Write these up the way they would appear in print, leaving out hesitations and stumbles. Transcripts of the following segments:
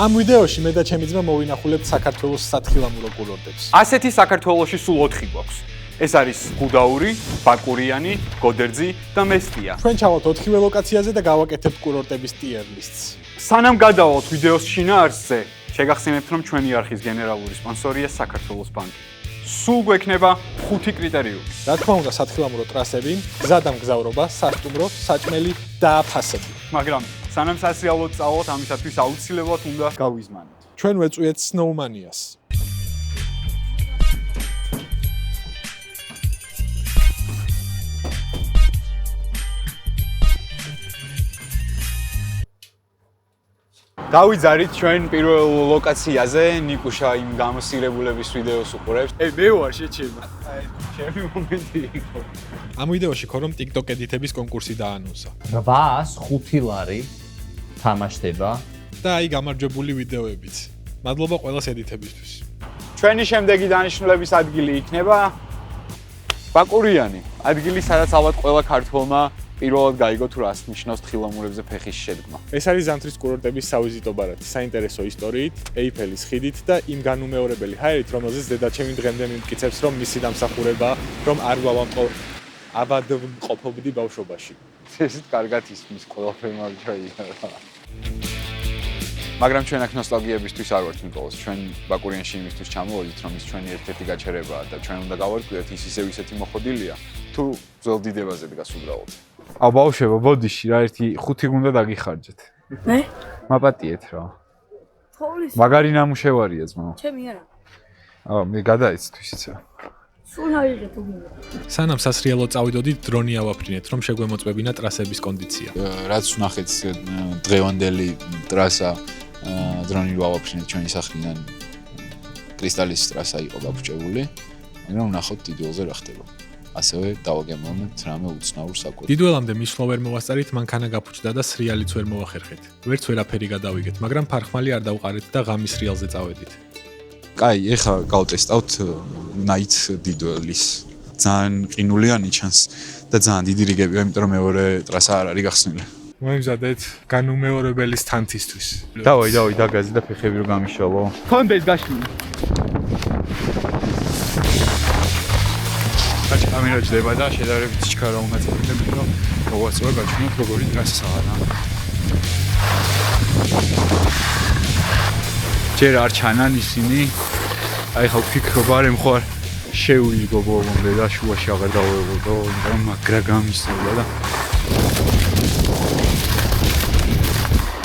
ამ ვიდეოში მე და ჩემი ძმა მოვინახულებთ საქართველოს სათხილამურო კურორტებს. ასეთი საქართველოში სულ 4 გვაქვს. ეს არის გუდაური, ბაკურიანი, გოდერძი და მესტია. ჩვენ ჩავალთ 4-ვე ლოკაციაზე და გავაკეთებთ კურორტების tier lists. სანამ გადავალთ ვიდეოს შინაარსზე, შეგახსენებთ, რომ ჩვენი არხის გენერალური სპონსორია საქართველოს ბანკი. სულ გვექნება 5 კრიტერიუმი. რა თქმა უნდა, სათხილამურო ტრასები, გზა და მგზავრობა, სასტუმრო, საჭმელი და ფასები. მაგრამ სანამ სასიაულოდ წავალთ, ამისათვის აუცილებლად უნდა გავიზმანოთ. ჩვენ ვეწვიეთ Snowmania-ს. დავიძარით ჩვენ პირველ ლოკაციაზე, ნიკუშა იმ გამოსირებულების ვიდეოს უყურებს. მე ვარ შეჩება. ჩემი მომენტი იყო. ამ ვიდეოში ქორომ TikTok ედიტების კონკურსი დაანონსა. 805 ლარი თამაშდება და აი გამარჯვებული ვიდეოებიც. მადლობა ყველას ედიტებისთვის. ჩვენი შემდეგი დანიშნულების ადგილი იქნება ბაკურიანი. ადგილი, სადაც ალბათ ყველა ქართველმა პირველად გაიგო თუ რას ნიშნავს თხილამურებზე ფეხის შედგმა. ეს არის ზამთრის კურორტების სავიზიტო ბარათი, საინტერესო ისტორიით, ეიფელის ხიდით და იმ განუმეორებელი ჰაერით, რომელზეც დედაჩემი დღემდე მიმტკიცებს, რომ მისი დამსახურება, რომ არ ავადმყოფობდი ბავშვობაში. ესეთ კარგად ისმის ყველაფერმა ჩაიარა. მაგრამ ჩვენ აქ ნოსტალგიებისთვის არ ვართ ნიკოლოზ, ჩვენ ბაკურიანში იმისთვის ჩამოვედით, რომ ის ჩვენი ერთ-ერთი გაჩერებაა და ჩვენ უნდა გავარკვიოთ ის ისევ ისეთი მოხდილია, თუ ძველ დიდებაზე დგას უბრალოდ. აუ ბავშვებო, ბოდიში რა ერთი 5 გუნდა დაგიხარჯეთ. მე? მაპატიეთ რა. თოვლის. მაგარი ნამუშევარია ძმაო. ჩემი არა. აუ მე გადაეცთვის ისა. სულ აიღეთ უგინო. სანამ სასრიალო წავიდოდით, დრონი ავაფრინეთ, რომ შეგვემოწმებინა ტრასების კონდიცია. რაც ვნახეთ დღევანდელი ტრასა დრონი რო ავაფრინეთ ჩვენი სახლიდან კრისტალის ტრასა იყო გაფუჭებული, მაგრამ ვნახოთ დიდველზე რა ხდება. ასევე დავაგემოვნებთ რამე უცნაურ საკვებს. დიდველამდე მისვლა ვერ მოვასწარით, მანქანა გაფუჭდა და სრიალიც ვერ მოვახერხეთ. ვერც ვერაფერი გადავიგეთ, მაგრამ ფარხმალი არ დავყარეთ და ღამის სრიალზე წავედით. კაი, ეხლა გავტესტავთ Night დიდველის. ძალიან ყინულიანი ჩანს და ძალიან დიდი რიგებია, იმიტომ რომ მეორე ტრასა არ არის გახსნილი. მოიმზადეთ განუმეორებელი სტანთისთვის. დავაი, დაგაზი და ფეხები რო გამიშალო. კონდეს გაშლილი. კამერა ჯდება და შედარებით ჩქარა უნდა წავიდეთ, რომ მოვაწვა გაჩვენოთ როგორი ტრასაა. ჯერ არ ჩანან ისინი. აი ხა ვფიქრობ არემ ხარ შეუიგო ბოლომდე და შუაში აღარ დავეღოდო, მაგრამ მაგრა გამისწევდა და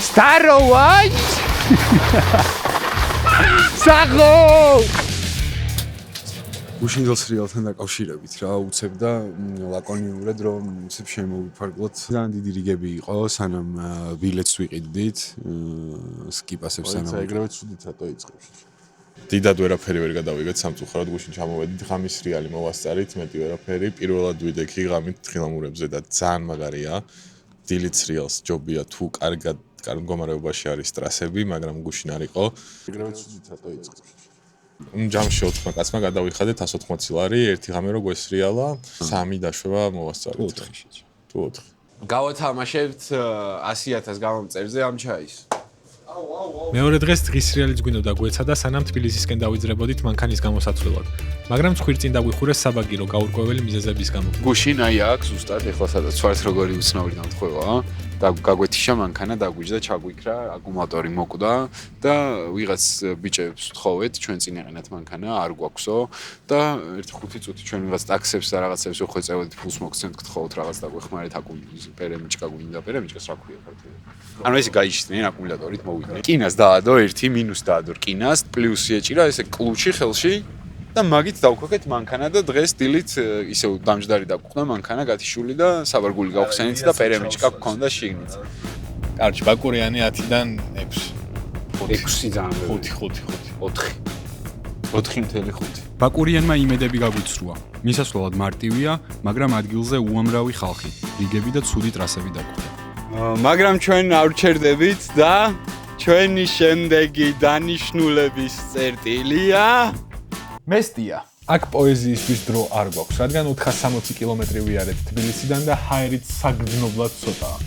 Staro white! Sago! გუშინდელ სრიალთან დაკავშირებით რა უცებდა ლაკონიურად რომ უცებ შემოვიფარგლოთ. ძალიან დიდი რიგები იყო, სანამ ბილეთს ვიყიდდით, სკიპასებს სანამ. ეგრევე ცუდით რატო იწყებს. დიდად ვერაფერი ვერ გადავიგეთ სამწუხაროდ გუშინ ჩამოვედით ღამის სრიალი მოვასწარით, მეტი ვერაფერი. პირველად ვიდექი ღამით თხილამურებზე და ძალიან მაგარია. დილით სრიალს ჯობია თუ კარგ მდგომარეობაში არის ტრასები, მაგრამ გუშინ არ იყო. ეგრევე ცუდით რატო იწყებს. ჯამში 4 კაცმა გადავიხადეთ 180 ლარი, ერთი ღამე რო გვესრიალა, 3 დაშვება მოვასწარეთ. 4-ში. თუ 4. გავათამაშებთ 100,000 გამომწერზე ამ ჩაის. მეორე დღეს დღის სრიალიც გვინდოდა გვეცა და სანამ თბილისისკენ დავიძრებოდით მანქანის გამოსაცვლელად. მაგრამ ცხვირწინ დაგვიხურეს საბაგირო გაურკვეველი მიზეზების გამო. გუშინ აი აქ ზუსტად ეხლა სადაც ვართ როგორი უცნაური დამთხოვა და გაგვეთიშა მანქანა დაგვიჯდა ჩაგვიქრა აკუმულატორი მოკვდა და ვიღაც ბიჭებს ვთხოვეთ ჩვენ წინ ეყენათ მანქანა არ გვაქვსო და 1-5 წუთი ჩვენ ვიღაც ტაქსებს და რაღაცებს ვხვეწევთ ფულს მოგცემთ გთხოვთ რაღაც დაგვეხმარეთ პერემიჭკა გვინდა პერემიჭკას რა ქვია ქართულად ანუ ესე გაიჩნდნენ აკუმულატორით მოვიდნენ კინას დაადო 1 მინუს დაადო კინას პლუსი ეჭირა ესე კლუჩი ხელში და მაგით დავქოქეთ მანქანა და დღეს დილით ისევ დამჯდარი დაგვხდა მანქანა გათიშული და საბარგული გავხსენით და პერემიჭკა გქონდა შიგნით. კარჩი ბაკურიანი 10-დან 6. 6 ძალიან 4.5. ბაკურიანმა იმედები გაგვიცრუა. მისასვლელად მარტივია, მაგრამ ადგილზე უამრავი ხალხი, რიგები და ცუდი ტრასები დაგვხვდა. მაგრამ ჩვენ არ ვჩერდებით და ჩვენი შემდეგი დანიშნულების წერტილია მესტია. აქ პოეზიისთვის დრო არ გვაქვს, რადგან 460 კილომეტრი ვიარეთ თბილისიდან და ჰაერით საგრძნობლად ცოტაა.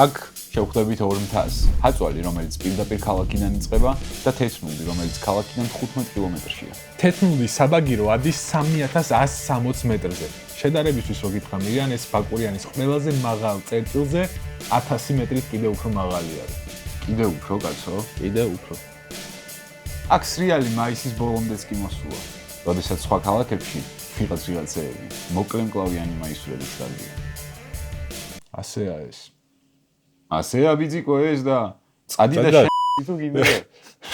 აქ შევხვდებით 200 ჰაწვალი, რომელიც პირდაპირ ქალაქიდან იწყება და თეთრნული, რომელიც ქალაქიდან 15 კილომეტრშია. თეთრნული საბაგირო ადის 3160 მეტრზე. შედარებისთვის რო გითხრა მირიან, ეს ბაკურიანის ყველაზე მაღალ წერტილზე 1000 მეტრით კიდე უფრო მაღალი არის. კიდე უფრო, კაცო? კიდე უფრო. აქ სრიალი მაისის ბოლომდეც კი მოსულა. როდესაც სხვა ქალაქებში ვიღაცეები მოკლე მკლავიანი მაისურებით დადიან. ასეა ეს. ასეა ბიძიკო ეს და წადი და თუ გინდა.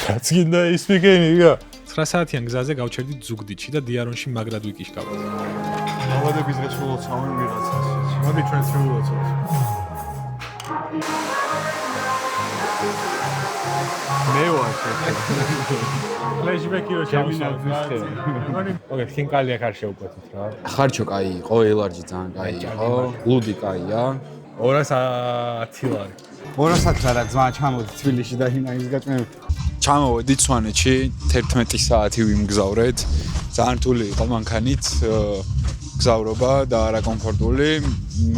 რაც გინდა ის მიგენია. 9 საათიან გზაზე გავჩერდით ზუგდიდში და დიარონში მაგრად ვიკიშკავთ. ავადების დღეს ულოცავენ ვიღაცას. მოდი ჩვენ შევულოცავთ. მე ვარ ფლეშბექი რო ჩამოვიდა. ოკეი, ხინკალი აქ არ შევკვეთით რა. ხარჩო კაი იყო, ელარჯი ძალიან კაი იყო, ლუდი კაია. 210 ლარი. 200 არა ძმა ჩამოდი თბილისში და ჰინაის გაჭმევით. ჩამოვედით სვანეთში 11 საათი ვიმგზავრეთ. ძალიან რთული იყო მანქანით გზავრობა და არაკომფორტული,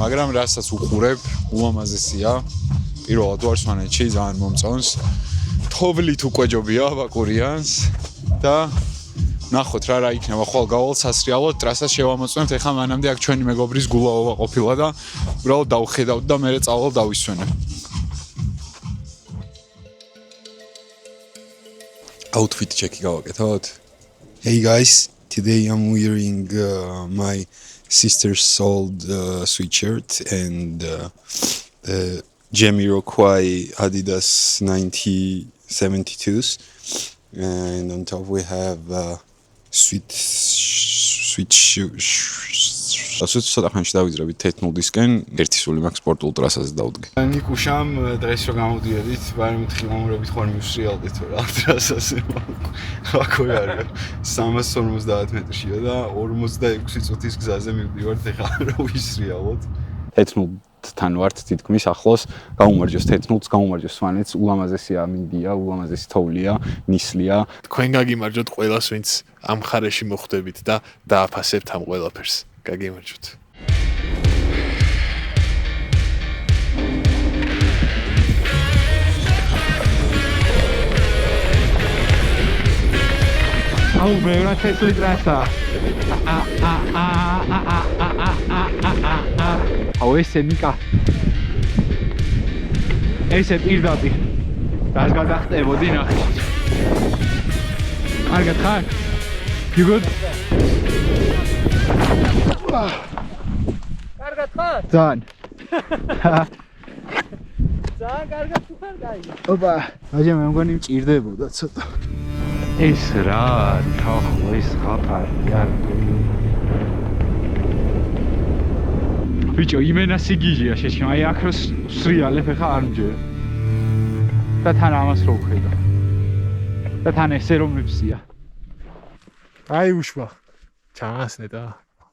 მაგრამ რასაც უყურებ, ულამაზესია. პირველად ვარ სვანეთში, ძალიან მომწონს. თოვლით უკვეჯობია ბაკურიანს და ნახოთ რა იქნება ხვალ გავალთ სასრიალოდ ტრასას შევამოწმებთ. ეხლა მანამდე აქ ჩვენი მეგობრის გულაობა ყოფილა და უბრალოდ დავხედავთ და მე წავალ დავისვენებ. Outfit check-ი გავაკეთოთ. Hey guys, today I'm wearing my sister's old sweatshirt and the Jamiroquai Adidas 9072s, and on top we have sweet ასოც ცოტა ხანში დავიძრებით თეთრნულისკენ, ერთი სული მაქვს სპორტულ ტრასაზე დავდგე. ნიკუშამ დღეს რო გამოდიოდით, ბარემ თხილამურებით ხوار მივსრიალდით რა ტრასაზე. აქ არის 350 მეტრშია და 46 წუთის გზაზე მივდივართ ეხლა რა ვისრიალოთ. თეთრნულთან ვართ თითქმის ახლოს, გაუმარჯოს თეთრნულს, გაუმარჯოს სვანეთს, ულამაზესი ამინდია, ულამაზესი თოვლია, ნისლია. თქვენ გაგიმარჯოთ ყველას, ვინც ამ ხარეში მოხვდებით და დააფასებთ ამ ყველაფერს. გაგიმარჯოთ. აუ მეურა თეთრი ტრასა. აუ ესე ნიკა. ესე პირდაპირ. რას გადახტებოდი ნახე. კარგად ხარ? You good? კარგად ხარ? ძალიან. ძალიან კარგად თუ ხარ, კაი. ოპა, აჯა მე მგონი მჭირდებოდა ცოტა. ეს რა არის ახლა ეს ხაფარია. ბიჭო, იმენა სიგიჟია შეჩქმა, აი აქ რო სრიალებ ხა არ მჯერ. და თან ამას რო ვხედა. და თან ესე რომ მიფსია. აი უშვა. ჩანს ნეტა.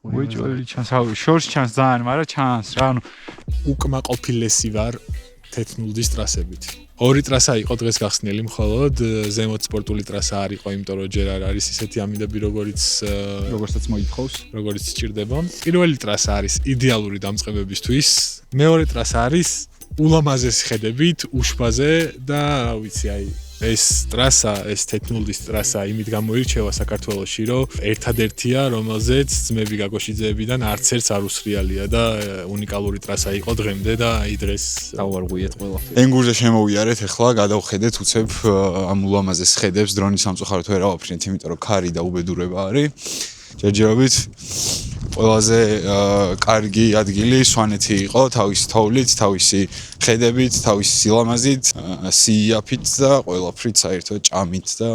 ბიჭო, ჩანს, შორს ჩანს ძალიან, მაგრამ ჩანს რა, ანუ უკმაყოფილესი ვარ თეთრნულის ტრასებით. ორი ტრასა იყო დღეს გახსნილი მხოლოდ, ზემოთ სპორტული ტრასა არ იყო, იმიტომ რომ ჯერ არ არის ისეთი ამინდები, როგორცაც მოითხოვს, როგორც სჭირდება. პირველი ტრასა არის იდეალური დამწყებებისთვის, მეორე ტრასა არის ულამაზესი ხედებით, უშბაზე და რა ვიცი, აი ეს ტრასა, ეს თეთრნულის ტრასა იმით გამოირჩევა საქართველოში, რომ ერთადერთია, რომელზეც ძმები გაგოშიძეებიდან არც ერთს არ უსრიალია და უნიკალური ტრასა იყო დღემდე და აი დღეს დავარღვიეთ ყველაფერი. ენგურზე შემოვიარეთ, ახლა გადავხედეთ უცებ ამ ულამაზეს ხედებს, დრონის სამწუხაროდ ვერ ავაფრინეთ, იმიტომ რომ ქარი და უბედურება არის. ჯერჯერობით ყველაზე კარგი ადგილი სვანეთი იყო, თავისი თოვლით, თავისი ხედებით, თავისი სილამაზით, სიაფით და ყველაფრით საერთოდ ჭამით და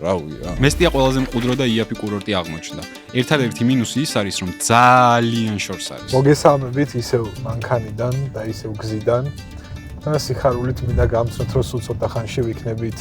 რავია. მესტია ყველაზე მყუდრო და იაფი კურორტი აღმოჩნდა. ერთადერთი მინუსი ის არის, რომ ძალიან შორს არის. მოგესალმებით ისევ მანქანიდან და ისევ გზიდან და სიხარულით მინდა გამცნოთ, რომ სულ ცოტა ხანში ვიქნებით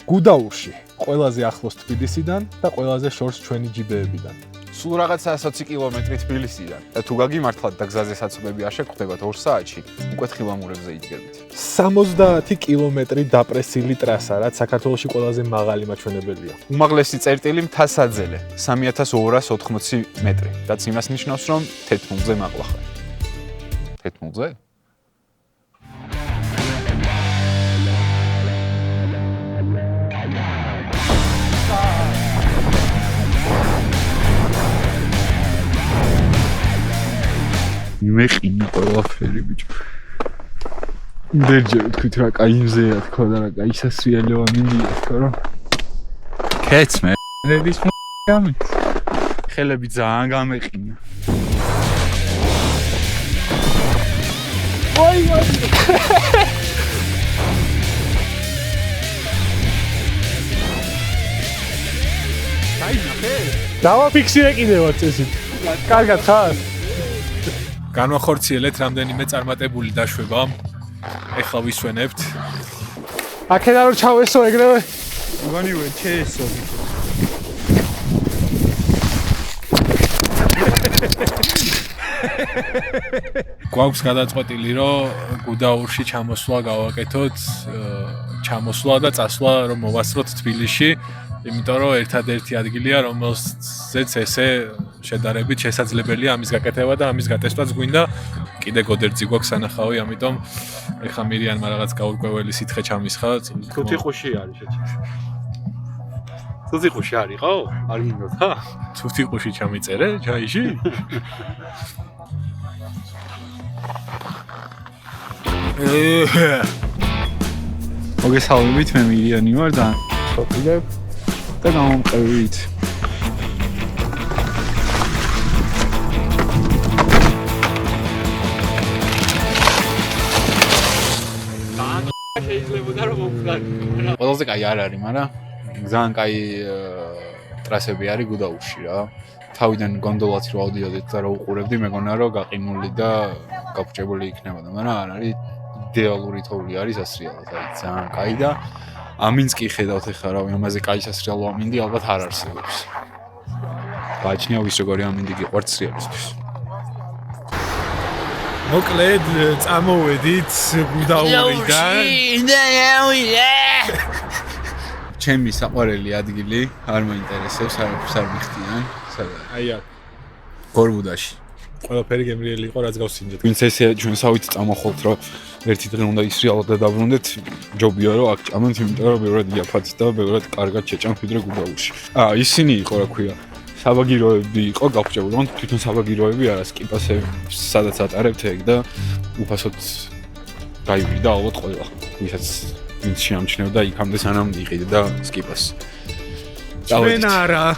გუდაურში, ყველაზე ახლოს თბილისიდან და ყველაზე შორს ჩვენი ჯიბეებიდან. სულ რაღაცა 120 კილომეტრი თბილისიდან. და თუ გაგიმართლათ და გზაზე საცობები არ შეგხვდებათ 2 საათში, უკვე თხილამურებზე იდგებით. 70 კილომეტრი დაპრესილი ტრასა, რაც საქართველოში ყველაზე მაღალი მაჩვენებელია. უმაღლესი წერტილი მთასაძელე, 3280 მეტრი. რაც იმას ნიშნავს, რომ თეთრნულზე მაყლა ხარ. თეთრნულზე? მეყინა ყველაფერი ბიჭო. დერჯერ თქვით რა კაი მზეა თქო და რა კაი სასრიალოა მინდია თქო რა. კეც მე. ნედის გამით. ხელები ძალიან გამეყინა. დავაფიქსირე კიდევაც ესეთ. კარგად ხარ? განვახორციელეთ რამდენიმე წარმატებული დაშვება. ეხლა ვისვენებთ. აქედან რომ ჩავესო ეგრევე. გონივე ჩეესო. გვაქვს გადაწყვეტილი რომ გუდაურში ჩამოსვლა გავაკეთოთ, ჩამოსვლა და წასვლა რომ მოვასწროთ თბილისში. იმიტომ რომ ერთადერთი ადგილია რომელზეც ესე შედარებით შესაძლებელია ამის გაკეთება და ამის გატესვაც გვინდა. კიდე გოდერძი გვაქვს სანახავი, ამიტომ ეხა მირიანმა რაღაც გაურკვეველი სითხე ჩამისხა. თუთიყუში არის შეჭი. თუთიყუში არის ხო? არ გინდოთ ხა? თუთიყუში ჩამიწერე ჯაიში? მოგესალმებით, მე მირიანი ვარ და ვიყიდებ და გამომყევით. ყველაზე კაი არ არის, მაგრამ ძალიან კაი ტრასები არის გუდაურში რა. თავიდან გონდოლაც რო ავდიოდეთ და რო უყურებდი, მეგონა რომ გაყინული და გაფუჭებული იქნებოდა, მაგრამ არ არის იდეალური თოვლი არის სასრიალოდ, არის ძალიან კაი და ამინც კი ხედავთ ახლა რა, ამაზე კაი სასრიალო ამინდი ალბათ არ არსებობს. გააჩნია ვის როგორი ამინდი გიყვართ სრიალისთვის. მოკლედ წამოვედით გუდაურიდან. ჩემი საყვარელი ადგილი არ მაინტერესებს, არაფერს არ მიხდიან. აი აქ. გორბუდაში. ყველაფერი გემრიელი იყო, რაც გავსინჯეთ. ვინც ესე ჩვენ სავით წამოხვალთ, რომ ერთი დღე უნდა ისრიალოთ და დაბრუნდეთ, ჯობია რომ აქ ჭამოთ, იმიტომ რომ ბევრად იაფად და ბევრად კარგად შეჭამთ ვიდრე გუდაურში. ისინი იყო რა ქვია, საბაგიროები იყო გაფუჭებული, მაგრამ თვითონ საბაგიროები არა, სკიპასები სადაც ატარებთ ეგ და უფასოდ გაივლიდა ალბათ ყველა, ვისაც ვინც შეამჩნევდა იქამდე სანამ იყიდა და სკიპას. ჩვენ არა.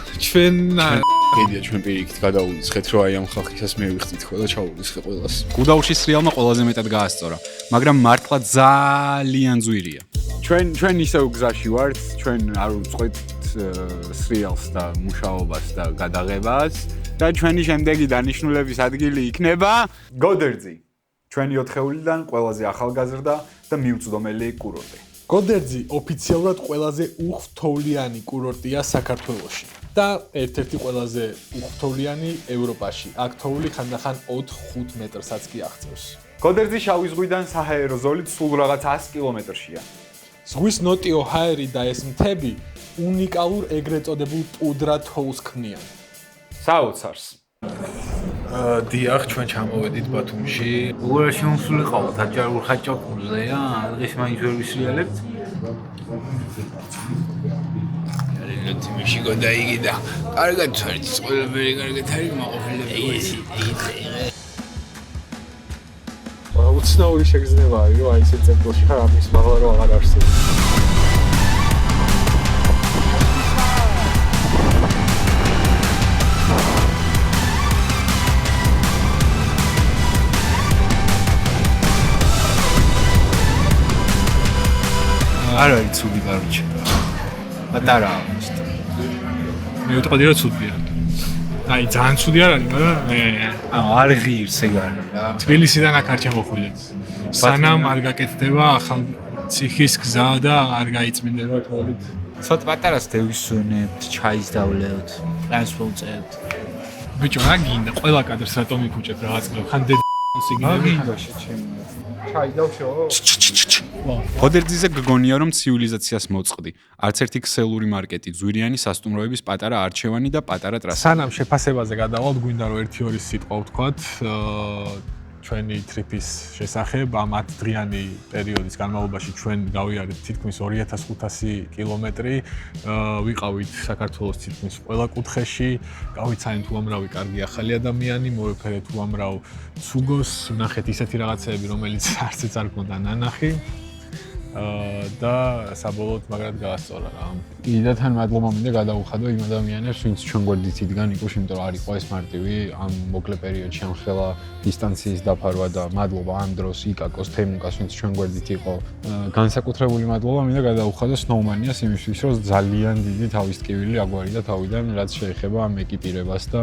კიდია ჩვენ პირიქით გადავუიცხეთ, რომ აი ამ ხალხისას მე ვიხდით ხო და ჩავუიცხე ყველას. გუდაურში სრიალმა ყველაზე მეტად გაასწორა, მაგრამ მართლა ძალიან ძვირია. ჩვენ ისევ გზაში ვართ, ჩვენ არ უწყეთ სრიალს და მუშაობას და გადაღებას და ჩვენი შემდეგი დანიშნულების ადგილი იქნება გოდერძი. ჩვენი 4-ეულიდან ყველაზე ახალგაზრდა და მიუწვდომელი კურორტი. გოდერძი ოფიციალურად ყველაზე უღრთოვლიანი კურორტია საქართველოში და ერთ-ერთი ყველაზე უღრთოვლიანი ევროპაში. აქ თოვლი ხანდახან 4-5 მეტრსაც კი აღწევს. გოდერძი შავი ზღვიდან საჰაერო ზოლით სულ რაღაც 100 კილომეტრშია. ზღვის ნოტიო ჰაერი და ეს მთები უნიკალურ ეგრეთ წოდებულ პუდრა თოვლს ქმნიან. საოცარს. დიახ, ჩვენ ჩამოვედით ბათუმში. უგორა შემოსულიყავთ აჭარულ ხაჭაპურზე, დღეს მაინც ვერ ვისრიალებთ. თიმში გადაიგი და კარგად ვართ, ყველაფერი კარგად არის, მაყოფილები ვართ. უცნაური შეგრძნება არის, რომ აი ესე წერტილში ხარ, ამის მაღლა რომ აღარ არსებობს. არ არის ცუდი კაროჩე. პატარაა. მე ვიტყოდი რომ ცუდია. აი ძალიან ცუდი არ არის, მაგრამ არ ღირს ეგ არის რა. თბილისიდან აქ არ ჩამოხვიდეთ. სანამ არ გაკეთდება ახალ ციხის გზა და არ გაიწმინდება თვალით. ცოტა პატარას დევისვენებთ, ჩაის დავლევთ, პლანს ვუწევთ. ბიჭო, რა გინდა? ყველა კადრს რატომ იქუჭებ რაღაც კაცო? ხან სიგნალი ჩაი დავშო. გოდერძიზე გგონია რომ ცივილიზაციას მოწყდი. არც ერთი ქსელური მარკეტი, ძვირიანი სასტუმროების პატარა არჩევანი და პატარა ტრასა. სანამ შეფასებაზე გადავალთ, გვინდა რომ 1-2 სიტყვა ვთქვათ. ჩვენი ტრიპის შესახებ. ამ 10 დღიანი პერიოდის განმავლობაში ჩვენ გავიარეთ თითქმის 2500 კილომეტრი. ვიყავით საქართველოს თითქმის ყველა კუთხეში, გავიცანით უამრავი კარგი ახალი ადამიანი, მოვეფერეთ უამრავ ცუგოს, ვნახეთ ისეთი რაღაცეები, რომელიც არც არ გქონდა ნანახი. და საბოლოოდ მაგრად გაასწორა რა. კიდევ თან მადლობა მინდა გადაუხადო იმ ადამიანებს, ვინც ჩვენ გვერდით იდგან იყოს, იმიტომ რომ არ იყო ეს მარტივი ამ მოკლე პერიოდში ამ ხელა დისტანციის დაფარვა და მადლობა ამ დროს იკაკოს თემუკას, ვინც ჩვენ გვერდით იყო. განსაკუთრებული მადლობა მინდა გადაუხადო Snowmania-ს იმისთვის, რომ ძალიან დიდი თავის ტკივილი აგვარიდა თავიდან, რაც შეეხება ამ ეკიპირებას და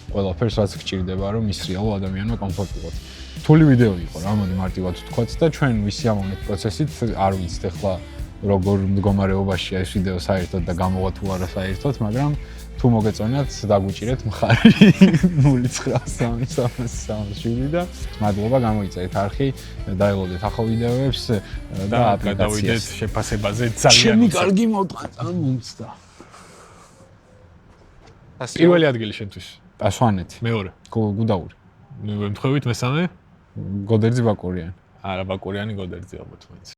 ყველაფერს, რაც გჭირდება, რომ ის რეალურ ადამიანო კომფორტულად. თული ვიდეო იყო რა, მოდი მარტივად ვთქვათ და ჩვენ ვისიამოვნეთ პროცესით, არ ვიცით ახლა როგორ მდგომარეობაშია ეს ვიდეო საერთოდ და გამოვა თუ არა საერთოდ, მაგრამ თუ მოგეწონათ, დაგვიჭირეთ მხარი 093337 და მადლობა, გამოიწერეთ არხი, დაელოდეთ ახალ ვიდეოებს და გადავიდეთ შეფასებაზე ძალიან. ჩემი კარგი მოტყვა მომწდა. პირველი ადგილი შენთვის. ასვანეთი. მეორე. გუდაური. ვემთხვევით მესამე? გოდერძი ბაკურიანი. არა, ბაკურიანი გოდერძი ალბათ მაინც.